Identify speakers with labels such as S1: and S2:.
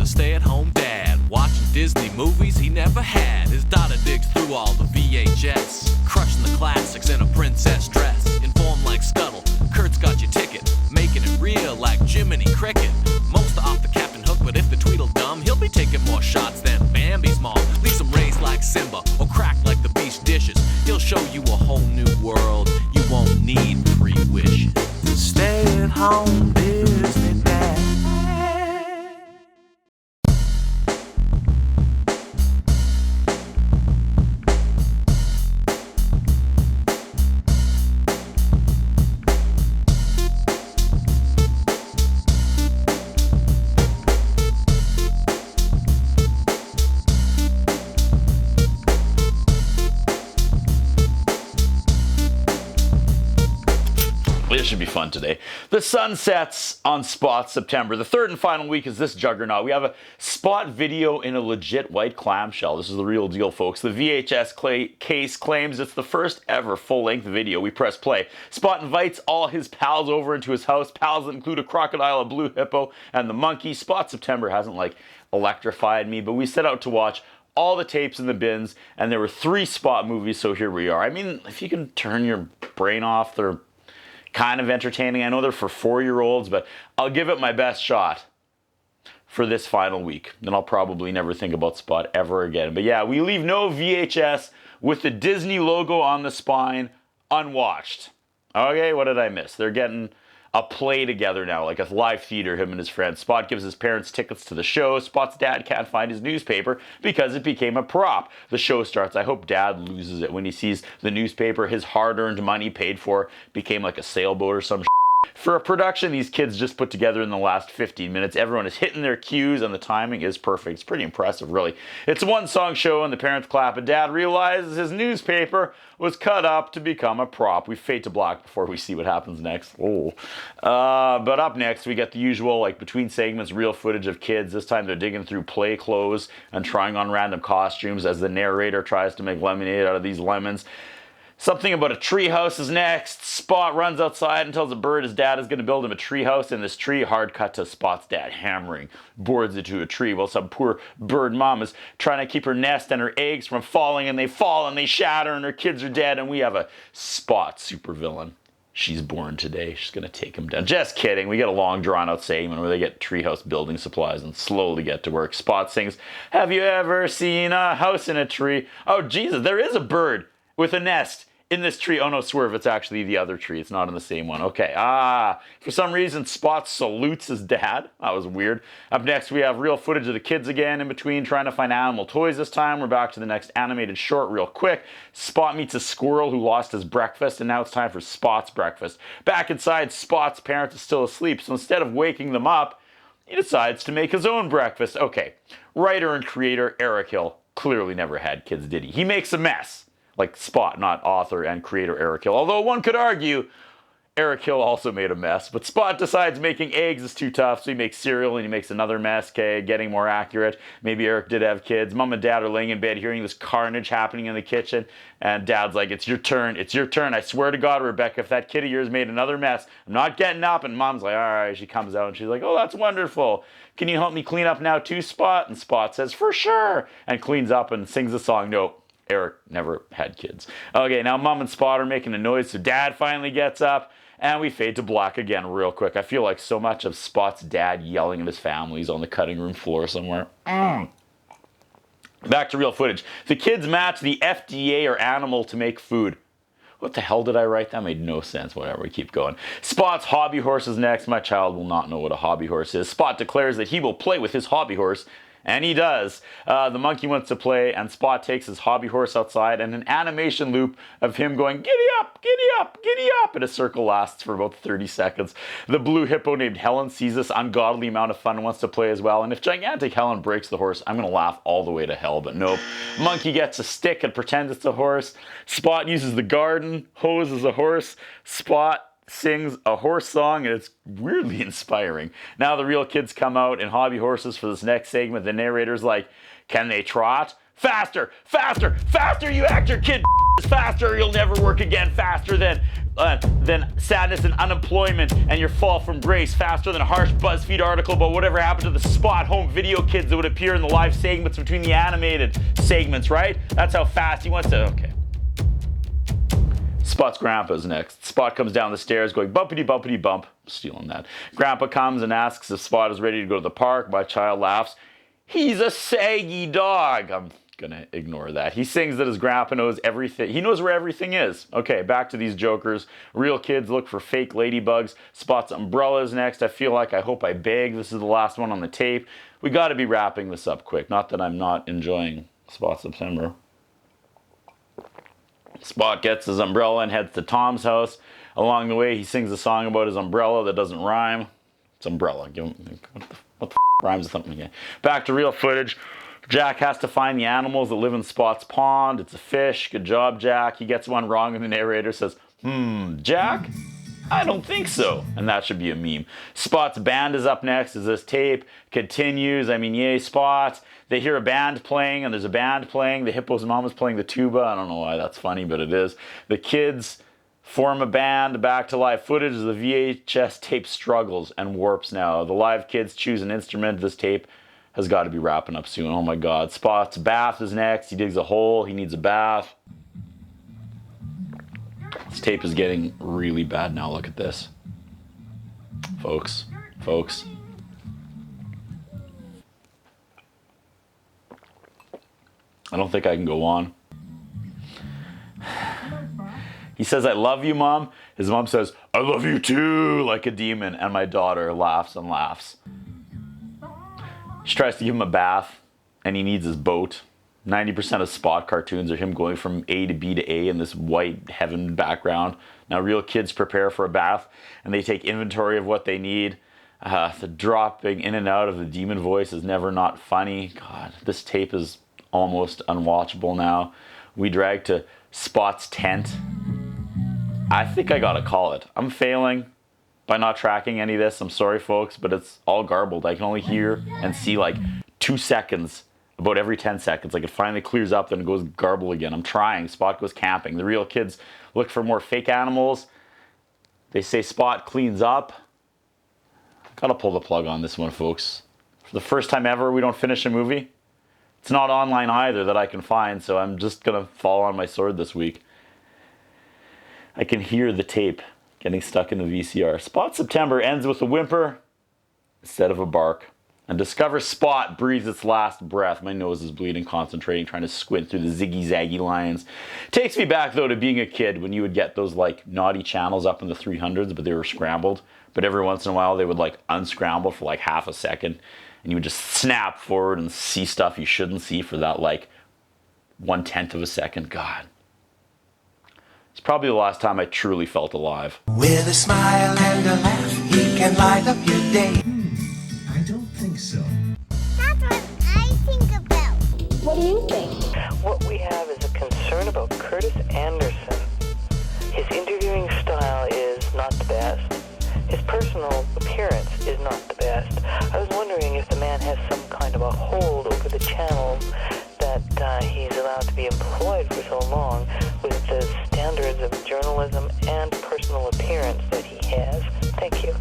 S1: a stay-at-home dad, watching Disney movies he never had. His daughter digs through all the VHS, crushing the classics in a princess dress. Informed like Scuttle, Kurt's got your ticket, making it real like Jiminy Cricket. Most are off the Captain Hook, but if the Tweedledum, he'll be taking more shots than Bambi's mom. Leaves him raised like Simba, or cracked like the beach dishes. He'll show you a whole new world, you won't need 3 wishes. Stay at home, Disney Dad.
S2: This should be fun today. The sun sets on Spot September. The third and final week is this juggernaut. We have a Spot video in a legit white clamshell. This is the real deal, folks. The VHS case claims it's the first ever full-length video. We press play. Spot invites all his pals over into his house. Pals that include a crocodile, a blue hippo, and the monkey. Spot September hasn't, electrified me, but we set out to watch all the tapes in the bins, and there were 3 Spot movies, so here we are. I mean, if you can turn your brain off, they're kind of entertaining. I know they're for 4-year-olds, but I'll give it my best shot for this final week. Then I'll probably never think about Spot ever again. But yeah, we leave no VHS with the Disney logo on the spine unwatched. Okay, what did I miss? They're getting a play together now, like a live theater, him and his friends. Spot gives his parents tickets to the show. Spot's dad can't find his newspaper because it became a prop. The show starts. I hope dad loses it when he sees the newspaper his hard-earned money paid for became like a sailboat or some shit. For a production these kids just put together in the last 15 minutes, everyone is hitting their cues and the timing is perfect. It's pretty impressive, really. It's a one-song show and the parents clap and dad realizes his newspaper was cut up to become a prop. We fade to black before we see what happens next. But up next we get the usual, between segments, real footage of kids. This time they're digging through play clothes and trying on random costumes as the narrator tries to make lemonade out of these lemons. Something about a treehouse is next. Spot runs outside and tells a bird his dad is going to build him a treehouse in this tree. Hard cut to Spot's dad hammering boards into a tree while some poor bird mom is trying to keep her nest and her eggs from falling, and they fall and they shatter and her kids are dead, and we have a Spot supervillain. She's born today. She's going to take him down. Just kidding. We get a long drawn-out segment where they get treehouse building supplies and slowly get to work. Spot sings, "Have you ever seen a house in a tree?" Oh, Jesus, there is a bird with a nest in this tree. Oh no, swerve, it's actually the other tree. It's not in the same one. Okay, for some reason, Spot salutes his dad. That was weird. Up next, we have real footage of the kids again in between trying to find animal toys this time. We're back to the next animated short real quick. Spot meets a squirrel who lost his breakfast, and now it's time for Spot's breakfast. Back inside, Spot's parent is still asleep, so instead of waking them up, he decides to make his own breakfast. Okay, writer and creator Eric Hill clearly never had kids, did he? He makes a mess. Like Spot, not author and creator Eric Hill. Although one could argue Eric Hill also made a mess. But Spot decides making eggs is too tough, so he makes cereal and he makes another mess. Okay, getting more accurate. Maybe Eric did have kids. Mom and dad are laying in bed hearing this carnage happening in the kitchen. And dad's like, "It's your turn. It's your turn. I swear to God, Rebecca, if that kid of yours made another mess, I'm not getting up." And mom's like, "All right." She comes out and she's like, "Oh, that's wonderful. Can you help me clean up now too, Spot?" And Spot says, "For sure." And cleans up and sings a song. No, Eric never had kids. Okay, now Mom and Spot are making a noise, so Dad finally gets up, and we fade to black again real quick. I feel like so much of Spot's dad yelling at his family. He's on the cutting room floor somewhere. Back to real footage. The kids match the FDA or animal to make food. What the hell did I write? That made no sense. Whatever, we keep going. Spot's hobby horse is next. My child will not know what a hobby horse is. Spot declares that he will play with his hobby horse, and he does. The monkey wants to play, and Spot takes his hobby horse outside, and an animation loop of him going, "Giddy up, giddy up, giddy up," and a circle lasts for about 30 seconds. The blue hippo named Helen sees this ungodly amount of fun and wants to play as well, and if gigantic Helen breaks the horse, I'm going to laugh all the way to hell, but nope. Monkey gets a stick and pretends it's a horse. Spot uses the garden hose as a horse. Spot sings a horse song, and it's weirdly inspiring. Now the real kids come out in hobby horses for this next segment. The narrator's like, "Can they trot?" Faster, faster, faster, you actor kid. Faster, or you'll never work again. Faster than sadness and unemployment and your fall from grace. Faster than a harsh BuzzFeed article about whatever happened to the Spot home video kids that would appear in the live segments between the animated segments, right? That's how fast he wants to. Okay. Spot's grandpa's next. Spot comes down the stairs going bumpity bumpity bump. Stealing that. Grandpa comes and asks if Spot is ready to go to the park. My child laughs. He's a saggy dog. I'm gonna ignore that. He sings that his grandpa knows everything. He knows where everything is. Okay, back to these jokers. Real kids look for fake ladybugs. Spot's umbrella is next. I hope I beg. This is the last one on the tape. We got to be wrapping this up quick. Not that I'm not enjoying Spot September. Spot gets his umbrella and heads to Tom's house. Along the way, he sings a song about his umbrella that doesn't rhyme. It's umbrella. What the rhymes with something again? Back to real footage. Jack has to find the animals that live in Spot's pond. It's a fish. Good job, Jack. He gets one wrong and the narrator says, Jack? I don't think so. And that should be a meme. Spot's band is up next as this tape continues. I mean, yay, Spot. They hear a band playing and there's a band playing. The hippo's mom is playing the tuba. I don't know why that's funny, but it is. The kids form a band. Back to live footage as the VHS tape struggles and warps now. The live kids choose an instrument. This tape has got to be wrapping up soon. Oh my God. Spot's bath is next. He digs a hole. He needs a bath. This tape is getting really bad now. Look at this. Folks. I don't think I can go on. He says, I love you, Mom. His mom says, I love you too, like a demon. And my daughter laughs and laughs. She tries to give him a bath, and he needs his boat. 90% of Spot cartoons are him going from A to B to A in this white heaven background. Now, real kids prepare for a bath, and they take inventory of what they need. The dropping in and out of the demon voice is never not funny. God, this tape is almost unwatchable now. We drag to Spot's tent. I think I gotta call it. I'm failing by not tracking any of this. I'm sorry, folks, but it's all garbled. I can only hear and see like 2 seconds about every 10 seconds. Like it finally clears up, then it goes garble again. I'm trying. Spot goes camping. The real kids look for more fake animals. They say Spot cleans up. Gotta pull the plug on this one, folks. For the first time ever, we don't finish a movie. It's not online either that I can find, so I'm just gonna fall on my sword this week. I can hear the tape getting stuck in the VCR. Spot September ends with a whimper instead of a bark. And Discover Spot breathes its last breath. My nose is bleeding, concentrating, trying to squint through the ziggy-zaggy lines. Takes me back, though, to being a kid when you would get those, like, naughty channels up in the 300s, but they were scrambled. But every once in a while, they would, like, unscramble for, like, half a second. And you would just snap forward and see stuff you shouldn't see for that, like, 1/10 of a second. God. It's probably the last time I truly felt alive.
S3: With a smile and a laugh, he can light up your day.
S4: I don't think so.
S5: That's what I think about.
S6: What do you think?
S7: What we have is a concern about Curtis Anderson. His interviewing style is not the best. His personal appearance is not the best. I was wondering if the man has some kind of a hold over the channel that he's allowed to be employed for so long with the standards of journalism and personal appearance that he has. Thank you.